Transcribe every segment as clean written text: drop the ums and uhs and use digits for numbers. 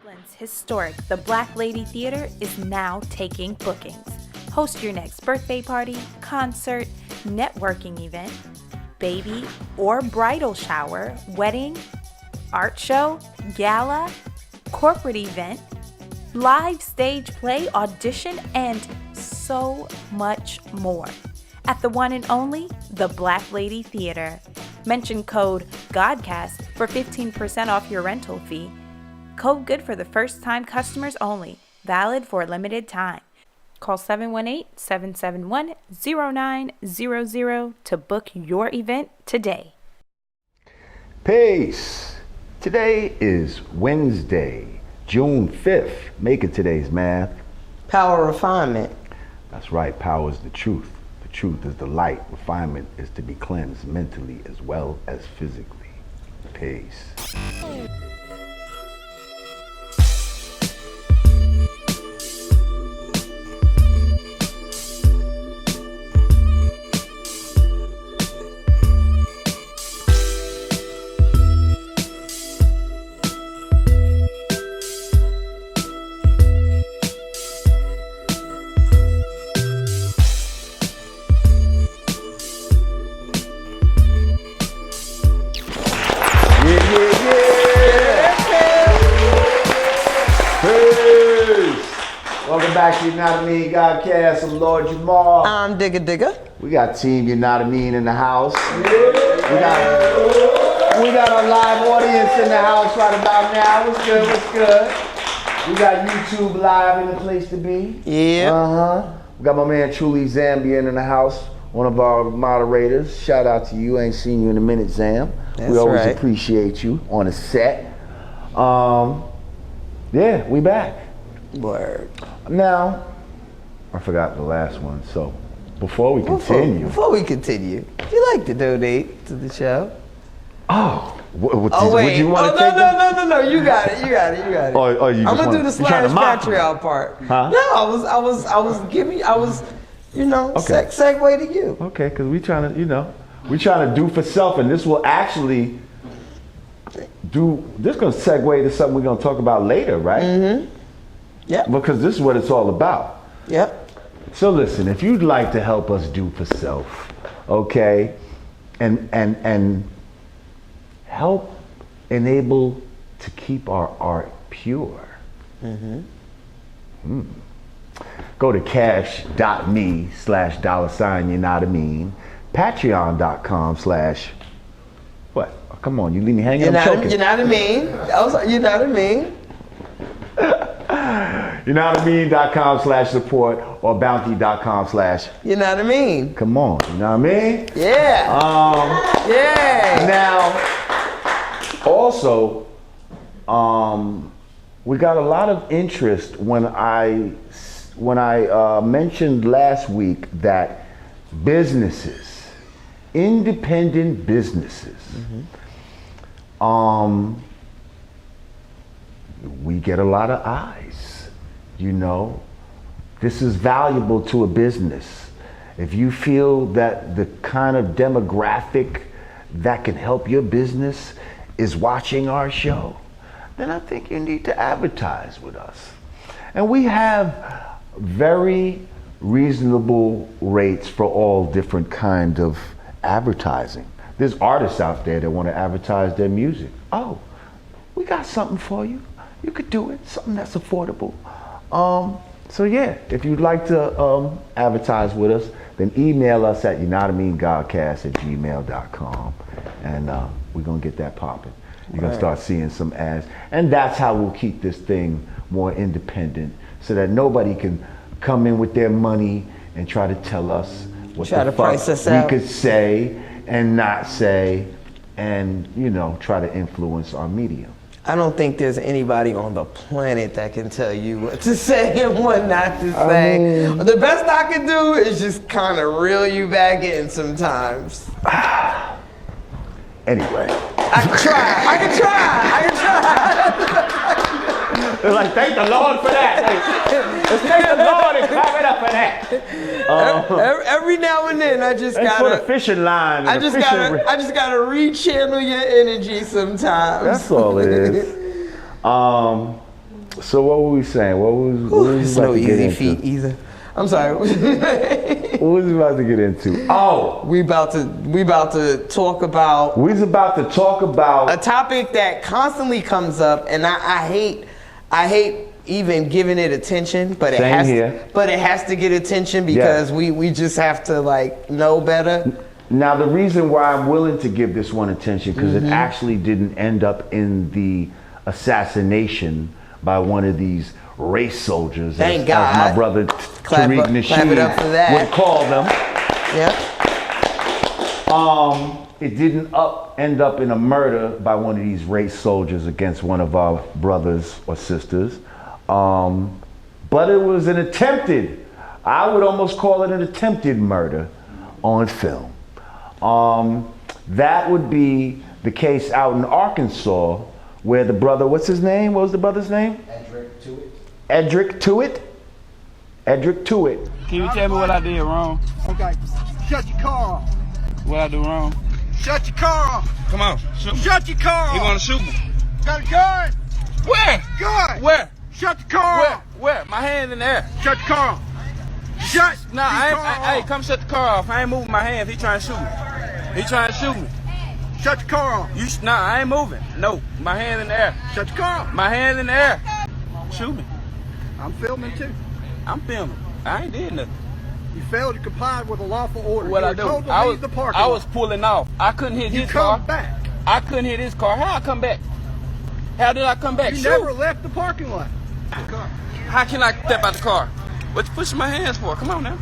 Brooklyn's historic The Black Lady Theater is now taking bookings. Host your next birthday party, concert, networking event, baby or bridal shower, wedding, art show, gala, corporate event, live stage play, audition, and so much more. At the one and only The Black Lady Theater. Mention code Godcast for 15% off your rental fee. Code good for the first time customers only. Valid for a limited time. Call 718-771-0900 to book your event today. Peace. Today is Wednesday, June 5th. Making today's math. Power refinement. That's right, power is the truth. The truth is the light. Refinement is to be cleansed mentally as well as physically. Peace. Back to Yanadameen Godcast. I'm Lord Jamar. I'm Digga. We got Team Yanadameen in the house. We got our live audience in the house right about now. What's good? We got YouTube live in the place to be. Yeah. We got my man Truly Zambian in the house, one of our moderators. Shout out to you. Ain't seen you in a minute, Zam. That's we always right. appreciate you on the set. Yeah, we back. Word. Now, I forgot the last one, so before we continue. Before we continue, if you like to donate to the show. Would Wait. you want to take No, you got it. Oh, you I'm just gonna do the trying to mock me? Patreon part. Huh? No, I was segue to you. Okay, because we trying to do for self, and this will actually this gonna segue to something we're gonna talk about later, right? Mm-hmm. Yeah. Because this is what it's all about. Yep. So listen, if you'd like to help us do for self, okay, and help enable to keep our art pure. Go to cash.me/$Yanadameen, patreon.com/ what? Oh, come on, you leave me hanging. I'm choking. Yanadameen. Yanadameen.com/support or bounty.com/ You know what I mean? Come on, you know what I mean? Yeah. Yeah. Now, also, we got a lot of interest when I mentioned last week that businesses, independent businesses, we get a lot of eyes. This is valuable to a business. If you feel that the kind of demographic that can help your business is watching our show, then I think you need to advertise with us. And we have very reasonable rates for all different kinds of advertising. There's artists out there that want to advertise their music. Oh, we got something for you. You could do it, something that's affordable. So yeah, if you'd like to advertise with us, then email us at yanadameengodcast@gmail.com, and we're gonna get that popping. You're gonna start seeing some ads, and that's how we'll keep this thing more independent, so that nobody can come in with their money and try to tell us what the fuck we could say and not say, and try to influence our medium. I don't think there's anybody on the planet that can tell you what to say and what not to say. The best I can do is just kind of reel you back in sometimes. Anyway. I can try. They're like, thank the Lord for that. Let's thank the Lord and clap it up for that. Every now and then, I just gotta put a fishing line. I just gotta rechannel your energy sometimes. That's all it is. So what were we saying? What was It's about no to get easy into? feat either. I'm sorry. What was we about to get into? Oh, we about to talk about we was about to talk about a topic that constantly comes up, and I hate even giving it attention, but it has to get attention because we just have to like know better. Now the reason why I'm willing to give this one attention because it actually didn't end up in the assassination by one of these race soldiers. Thank God. As my brother Tariq Nasheed would call them. Yeah. It didn't end up in a murder by one of these race soldiers against one of our brothers or sisters. But it was an attempted, I would almost call it an attempted murder on film. That would be the case out in Arkansas where the brother, what's his name? What was the brother's name? Edrick Truitt. Edrick Truitt? Edrick Truitt. Can you tell me what I did wrong? Okay. Shut your car off. What I do wrong? Shut your car off. Come on, shoot me. Shut your car off. He gonna shoot me. Got a gun. Where? Gun. Where? Shut the car Where? off. Where? My hand in the air. Shut the car off. Shut No, hey, come shut the car off. I ain't moving my hands. He trying to shoot me. He trying to shoot me. Shut the car off. I ain't moving. No, my hand in the air. Shut the car off. My hand in the air. Shoot me. I'm filming too. I'm filming. I ain't did nothing. You failed to comply with a lawful order. What you I were do? told to I leave the parking I lot. was pulling off. I couldn't hit You his car. come back. I couldn't hit his car. How I come back? How did I come back? You Shoot. never left the parking lot. How can I step out the car? What you pushing my hands for? Come on now.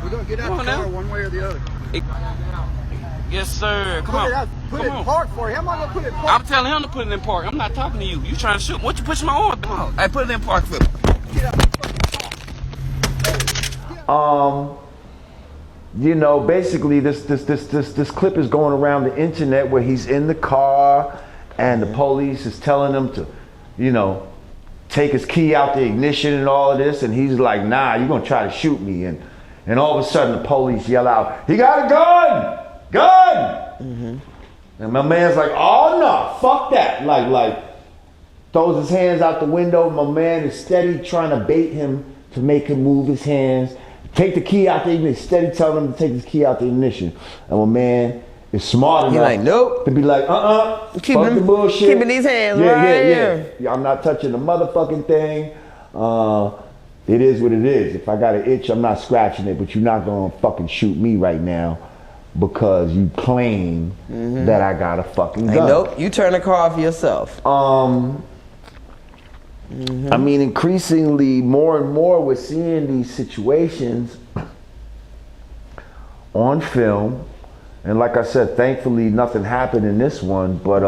We're gonna get out Come the on car now. one way or the other. Yes, sir. Come Put on. it out. Put it Come in on. park for you. How am I gonna put it in park? I'm telling him to put it in park. I'm not talking to you. You trying to shoot? What you pushing my arm? Come on. Hey, put it in park for me. Get out. You know, basically this clip is going around the internet where he's in the car and the police is telling him to, you know, take his key out the ignition and all of this, and he's like, nah, you're gonna try to shoot me, and all of a sudden the police yell out, he got a gun! And my man's like, oh no, fuck that. Like throws his hands out the window. My man is steady trying to bait him to make him move his hands. Take the key out the ignition. Steady telling him to take his key out the ignition. And my man is smart enough like, nope. to be like, fuck the bullshit. Keeping these hands right here. Yeah, I'm not touching the motherfucking thing. It is what it is. If I got an itch, I'm not scratching it, but you're not gonna fucking shoot me right now because you claim that I got a fucking gun. Nope, you turn the car off yourself. I mean, increasingly, more and more, we're seeing these situations on film. And like I said, thankfully, nothing happened in this one. But,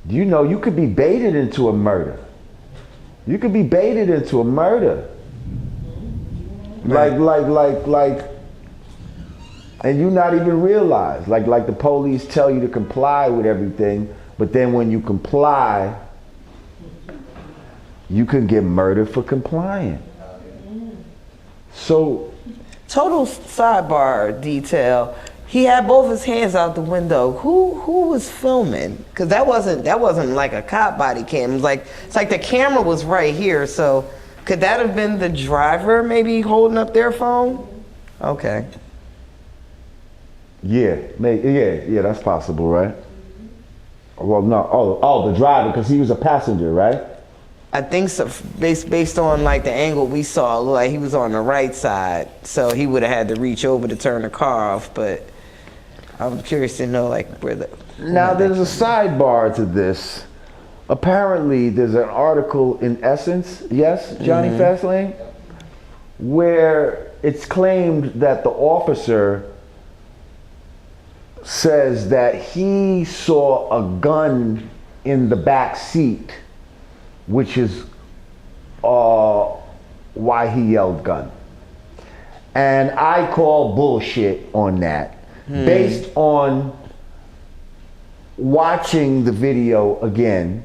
you know, you could be baited into a murder. You could be baited into a murder. Like, and you not even realize. Like the police tell you to comply with everything. But then when you comply, you can get murdered for complying. So, total sidebar detail. He had both his hands out the window. Who was filming? Because that wasn't like a cop body cam. It's like the camera was right here. So could that have been the driver maybe holding up their phone? Okay. yeah, that's possible, right? Well, no, the driver, because he was a passenger, right? I think so. Based on like the angle we saw, it looked like he was on the right side, so he would have had to reach over to turn the car off. But I'm curious to know like where the. Now there's a sidebar to this. Apparently, there's an article in Essence, yes, Johnny Fastlane, where it's claimed that the officer says that he saw a gun in the back seat, which is why he yelled gun. And I call bullshit on that, based on watching the video again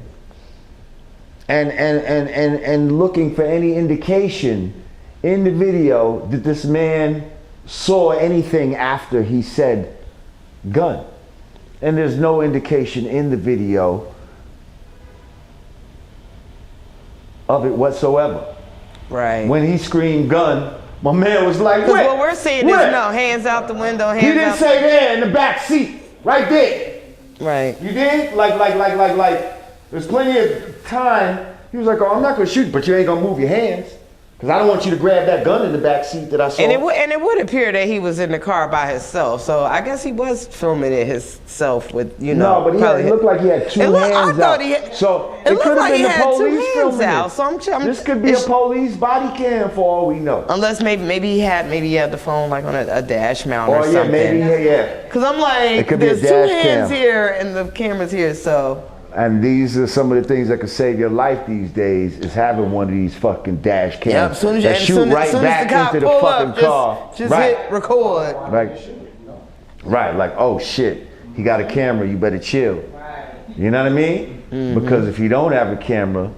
and looking for any indication in the video that this man saw anything after he said gun. And there's no indication in the video of it whatsoever. Right. When he screamed gun, my man was like, Because "Where? what we're seeing is Where?" hands out the window, hands He didn't out. say there in the back seat, right there. Right. You did? Like. There's plenty of time. He was like, "Oh, I'm not gonna shoot, but you ain't gonna move your hands, because I don't want you to grab that gun in the back seat that I saw." And it would appear that he was in the car by himself. So I guess he was filming it himself with, No, but it looked like he had two hands out. So it could have been the police filming it. So This could be a police body cam for all we know. Unless maybe he had the phone like on a dash mount or Or yeah, something. maybe yeah. Because I'm like, It could be a there's two dash hands cam. here and the camera's here, so. And these are some of the things that could save your life these days, is having one of these fucking dash cams Yep, soon that as shoot right the back cop into the pull fucking up, car. just Right. hit record. Right, like, oh shit, he got a camera, you better chill. You know what I mean? Mm-hmm. Because if you don't have a camera,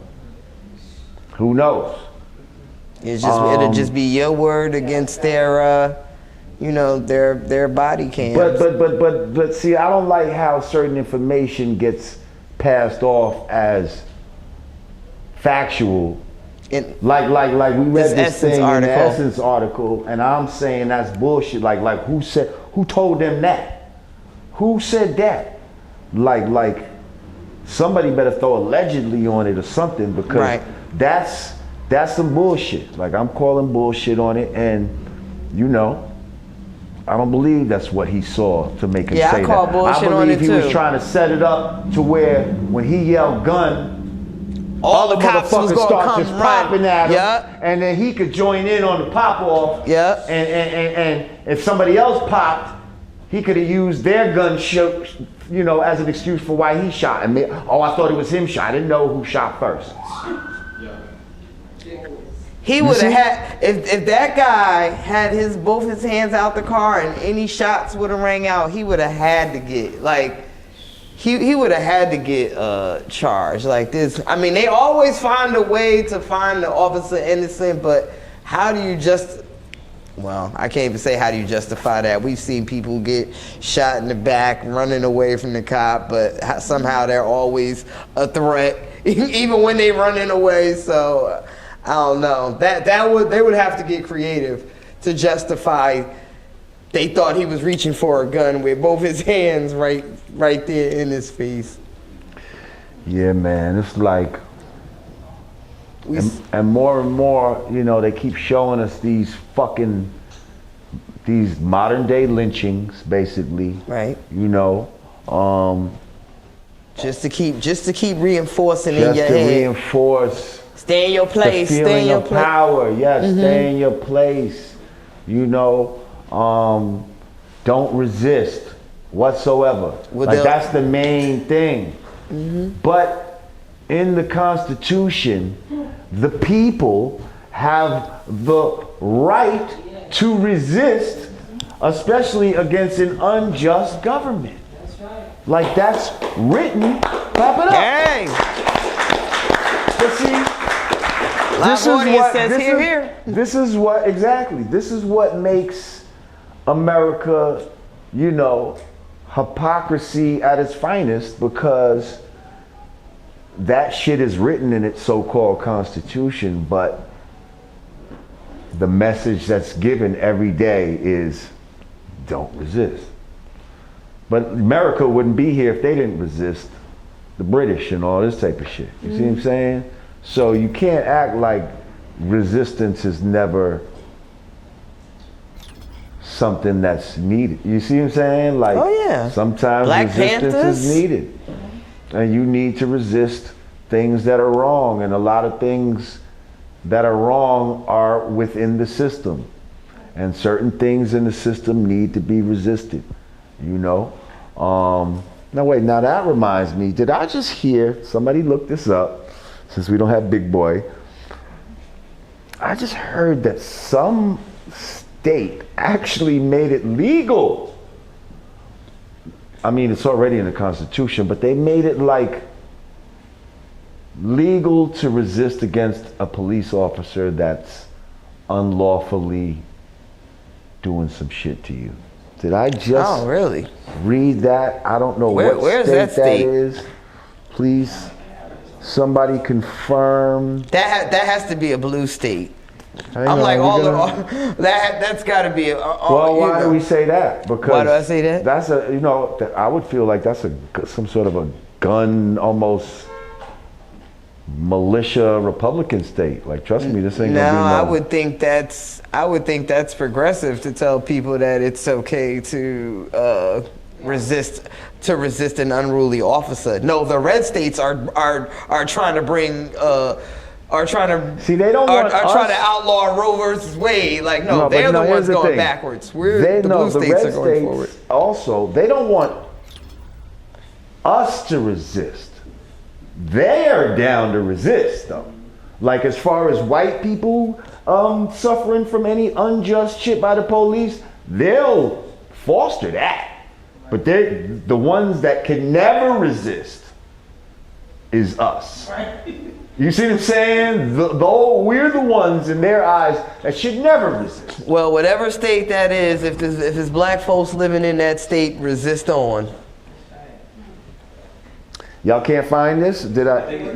who knows? It'll just be your word against their their body cams. But see, I don't like how certain information gets passed off as factual. Like we read this thing in the Essence article, and I'm saying that's bullshit. Like who told them that? Who said that? Like somebody better throw allegedly on it or something, because that's some bullshit. Like, I'm calling bullshit on it, and I don't believe that's what he saw to make him say that. I call bullshit on it too. I believe he was trying to set it up to where when he yelled gun, all the cops was motherfuckers gonna start come just popping at him, Yep. and then he could join in on the pop off. Yep. And if somebody else popped, he could have used their gun show, as an excuse for why he shot. And I thought it was him shot. I didn't know who shot first. He would have had, if that guy had both his hands out the car and any shots would have rang out, he would have had to get, he would have had to get charged like this. I mean, they always find a way to find the officer innocent, but how do you I can't even say how do you justify that. We've seen people get shot in the back running away from the cop, but somehow they're always a threat, even when they're running away, so... I don't know. They would have to get creative to justify they thought he was reaching for a gun with both his hands right there in his face. Yeah, man, it's like, and more, they keep showing us these modern day lynchings, basically. Right. Just to keep reinforcing in your head. Just to reinforce. Stay in your place. The feeling of power. Yes, stay in your place. Don't resist whatsoever. That's the main thing. But in the Constitution, the people have the right to resist, especially against an unjust government. Like, that's written. Clap it up. Hey. But see, this is what makes America, hypocrisy at its finest, because that shit is written in its so-called Constitution, but the message that's given every day is don't resist. But America wouldn't be here if they didn't resist the British and all this type of shit. You see what I'm saying? So you can't act like resistance is never something that's needed. You see what I'm saying? Like, sometimes Black resistance Panthers is needed. And you need to resist things that are wrong. And a lot of things that are wrong are within the system. And certain things in the system need to be resisted. Now that reminds me, did I just hear, somebody look this up, since we don't have Big Boy, I just heard that some state actually made it legal. I mean, it's already in the Constitution, but they made it legal to resist against a police officer that's unlawfully doing some shit to you. Did I just really read that? I don't know where's what that state state? that is. Please. Somebody confirm. That has to be a blue state. Hang I'm on, like we're that's got to be a. Well, why do we say that? Because why do I say that? That's I would feel like that's some sort of a gun, almost militia Republican state. Like, trust me, this ain't gonna be no. I would think that's progressive to tell people that it's okay to resist an unruly officer. No, the red states are trying to bring. Are trying to see they don't want are us, trying to outlaw Roe versus Wade. Like they're the ones going backwards. The blue states are going forward. Also, they don't want us to resist. They're down to resist, though. Like, as far as white people suffering from any unjust shit by the police, they'll foster that. But they're the ones that can never resist is us. You see what I'm saying? We're the ones in their eyes that should never resist. Well, whatever state that is, if there's black folks living in that state, resist on. Y'all can't find this? Did I? I think it's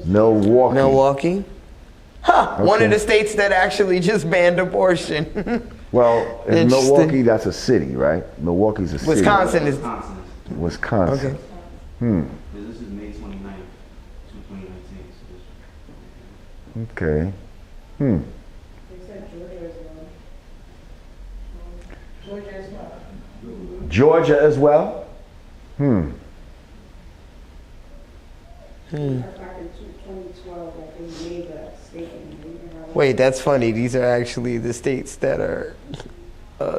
Milwaukee. Milwaukee. Huh. Okay. One of the states that actually just banned abortion. Well, in Milwaukee, that's a city, right? Milwaukee's a city. Wisconsin is. Wisconsin. Okay. This is May 29th, 2019. Okay. They said Georgia as well. Georgia as well? Back in 2012, like they made a statement. Wait, that's funny. These are actually the states that are.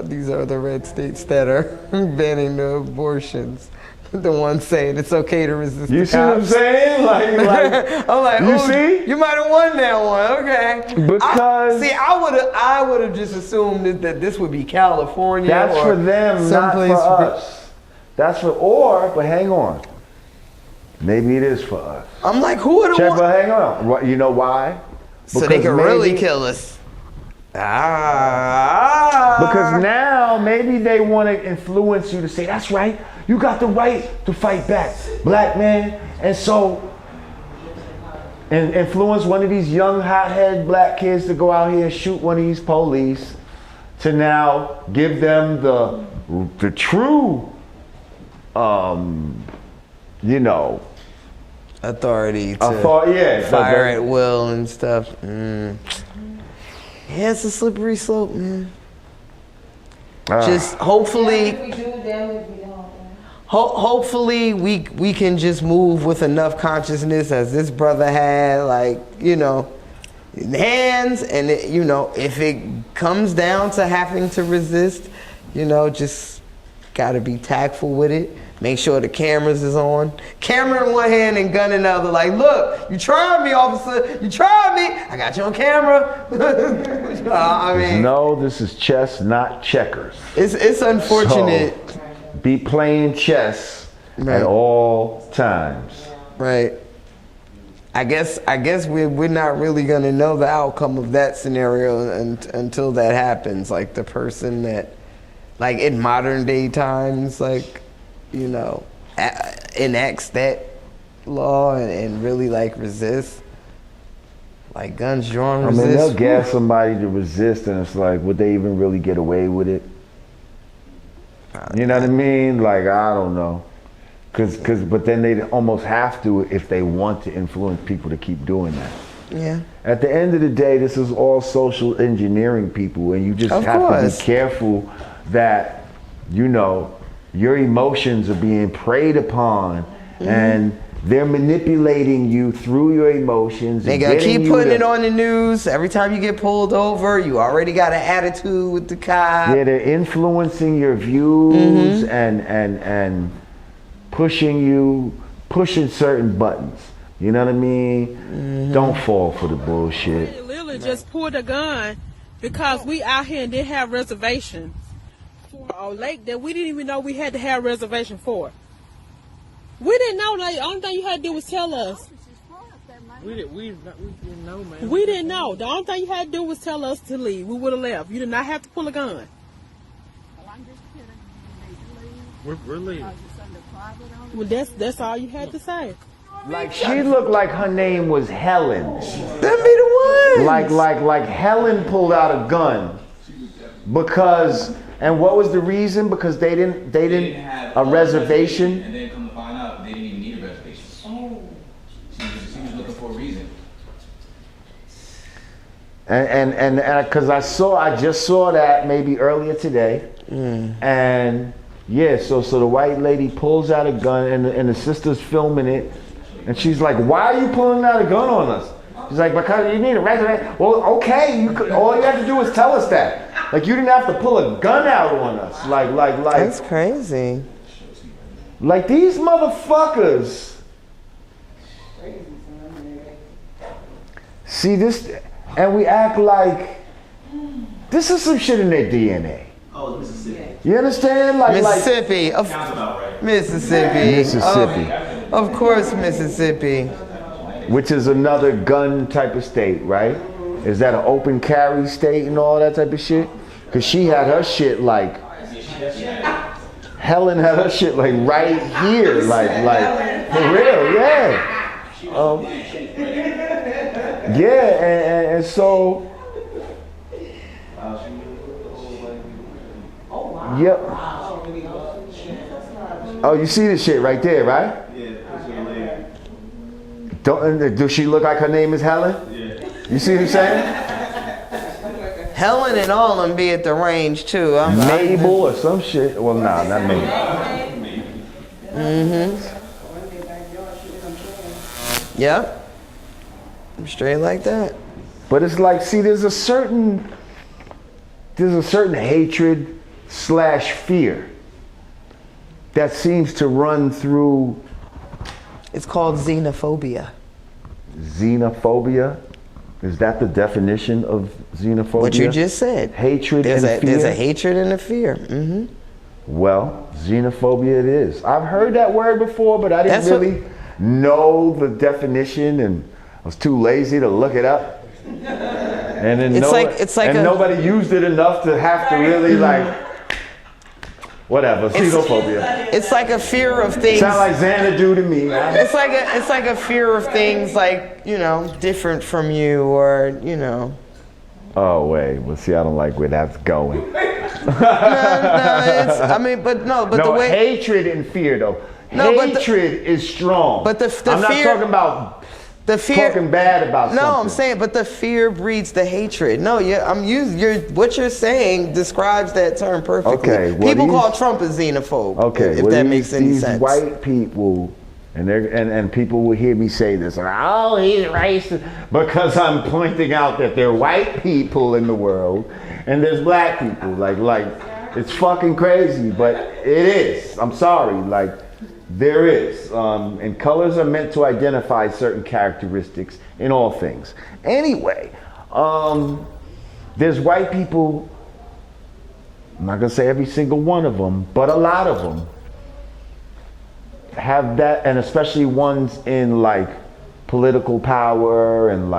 These are the red states that are banning the abortions. The ones saying it's okay to resist. You the see what I'm cops. saying? Like, I'm like, you see? You might have won that one. Okay. Because I would have just assumed that this would be California. that's or for them, not for us. That's for, but hang on. Maybe it is for us. I'm like, who would have Check, won? but hang on. You know why? So they can really kill us. Because now maybe they want to influence you to say, that's right, you got the right to fight back, black man. And so, and influence one of these young hothead black kids to go out here and shoot one of these police, to now give them the true, authority to fire at will and stuff. Yeah, it's a slippery slope, man. Just hopefully, hopefully we can just move with enough consciousness as this brother had, like, in hands, and if it comes down to having to resist, just gotta be tactful with it. Make sure the cameras is on. Camera in one hand and gun in the other. Like, look, you tried me, officer. You tried me. I got you on camera. I mean, no, this is chess, not checkers. It's unfortunate. So, be playing chess at all times. Right. I guess we're not really gonna know the outcome of that scenario until that happens. Like the person that, like in modern day times, like, enacts that law and really like resist. Like guns drawn, resist. I mean, they'll gas somebody to resist, and it's like, would they even really get away with it? You know what I mean? Like, I don't know. But then they almost have to if they want to influence people to keep doing that. Yeah. At the end of the day, this is all social engineering, people, and you just have to be careful that, your emotions are being preyed upon, and they're manipulating you through your emotions. They gotta keep putting it on the news. Every time you get pulled over, you already got an attitude with the cop. Yeah, they're influencing your views and pushing certain buttons. You know what I mean? Don't fall for the bullshit. They literally just pulled a gun because we out here and didn't have reservations for a lake that we didn't even know we had to have reservation for. We didn't know. Like, the only thing you had to do was tell us. We didn't know, man. We didn't know. The only thing you had to do was tell us to leave. We would have left. You did not have to pull a gun. We're leaving. Well, that's all you had to say. Like she looked like her name was Helen. Them be the ones. Like Helen pulled out a gun because, and what was the reason? Because they didn't have a reservation. And then come to find out, they didn't even need a reservation. Oh. She was looking for a reason. And because I just saw that maybe earlier today, and yeah, so the white lady pulls out a gun, and the sister's filming it, and she's like, "Why are you pulling out a gun on us?" She's like, "Because you need a reservation." Well, okay, all you have to do is tell us that. Like you didn't have to pull a gun out on us. Like. That's crazy. Like these motherfuckers. See this, and we act like this is some shit in their DNA. Oh, it's Mississippi. You understand? Mississippi. Sounds about right. Mississippi. Of course, Mississippi. Which is another gun type of state, right? Is that an open carry state and all that type of shit? Because she had her shit like, Helen had her shit like right here, like for real, yeah. Yeah, and so, yep. Oh, you see this shit right there, right? Does she look like her name is Helen? Yeah. You see what I'm saying? Helen and all of them be at the range too. Mabel or some shit. Well, nah, not Mabel. Yep. Straight like that. But it's like, see, there's a certain hatred / fear that seems to run through. It's called xenophobia. Xenophobia? Is that the definition of xenophobia? What you just said. Hatred and fear? There's a hatred and a fear. Mm-hmm. Well, xenophobia it is. I've heard that word before, but I didn't really know the definition, and I was too lazy to look it up. And then nobody used it enough to have to really whatever, xenophobia. It's like a fear of things. Sound like Xanadu to me. It's like a fear of things like, different from you or, Oh, wait. Well, see, I don't like where that's going. No, the way. Hatred and fear, though. Hatred is strong. But the I'm not fear, talking about the fear, talking bad about something. No, I'm saying, but the fear breeds the hatred. No, what you're saying describes that term perfectly. Okay, well, people call Trump a xenophobe. Okay, if that makes any these sense. White people, and people will hear me say this, oh, he's racist, because I'm pointing out that there are white people in the world and there's black people. Like it's fucking crazy, but it is. I'm sorry, there is. And colors are meant to identify certain characteristics in all things. Anyway, there's white people, I'm not gonna say every single one of them, but a lot of them have that, and especially ones in political power and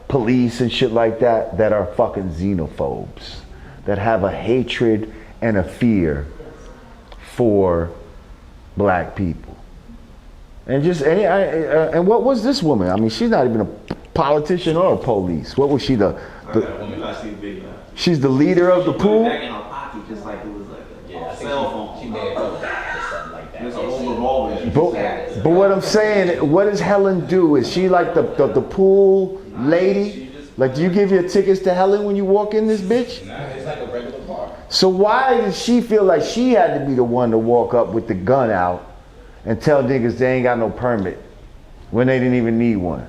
police and shit like that are fucking xenophobes, that have a hatred and a fear for black people. And and what was this woman? I mean, she's not even a politician or a police. What was she? She's the leader of the pool. Back in her pocket, just like it was a cell phone. She may have that or something like that. It's a whole revolver. But what I'm saying, what does Helen do? Is she like the pool lady? Like, do you give your tickets to Helen when you walk in this bitch? Nah, it's like a regular bar. So why does she feel like she had to be the one to walk up with the gun out and tell niggas they ain't got no permit when they didn't even need one?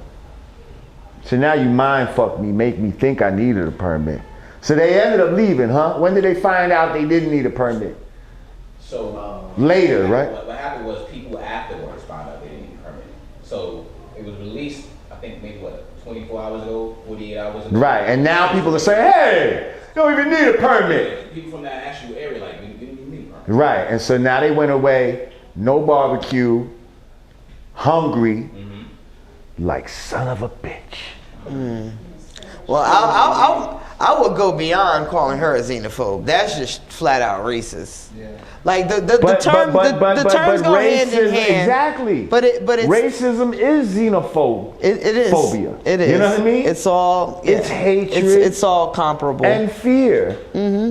So now you mind fuck me, make me think I needed a permit. So they ended up leaving, huh? When did they find out they didn't need a permit? So later, right? What happened was people afterwards found out they didn't need a permit. So it was released, I think maybe 24 hours ago, 48 hours ago. Right, and now people are saying, hey, you don't even need a permit. People from that actual area, we didn't even need a permit. Right, and so now they went away, no barbecue, hungry, like son of a bitch. Well, I would go beyond calling her a xenophobe. That's just flat out racist. Yeah. Like the terms go hand in hand. Exactly. But it's racism is xenophobia. It is. Phobia. It is. You know what I mean? It's all. It's hatred. It's all comparable. And fear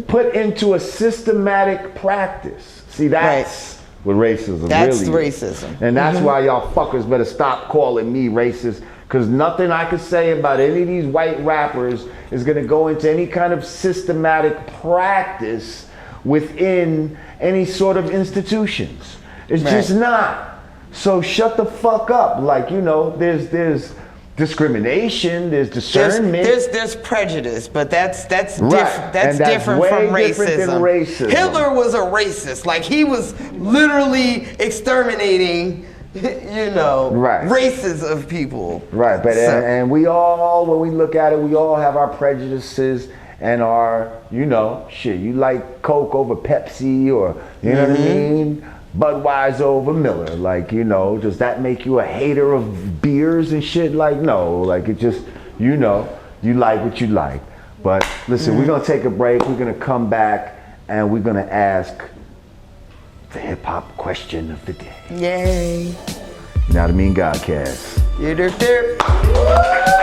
put into a systematic practice. See, that's what racism that's really is. That's racism. And that's why y'all fuckers better stop calling me racist. Because nothing I could say about any of these white rappers is going to go into any kind of systematic practice within any sort of institutions. It's just not. So shut the fuck up. Like, you know, there's discrimination, there's discernment. There's prejudice, but that's different. That's different from racism. Hitler was a racist. Like, he was literally exterminating races of people. Right, but and we all, when we look at it, we all have our prejudices and our, you like Coke over Pepsi, or, you know what I mean? Budweiser over Miller. Like, does that make you a hater of beers and shit? Like, no, like it just, you like what you like. But listen, we're gonna take a break. We're gonna come back and we're gonna ask the hip hop question of the day. Yay. Yanadameen Godcast. Edrick Truitt.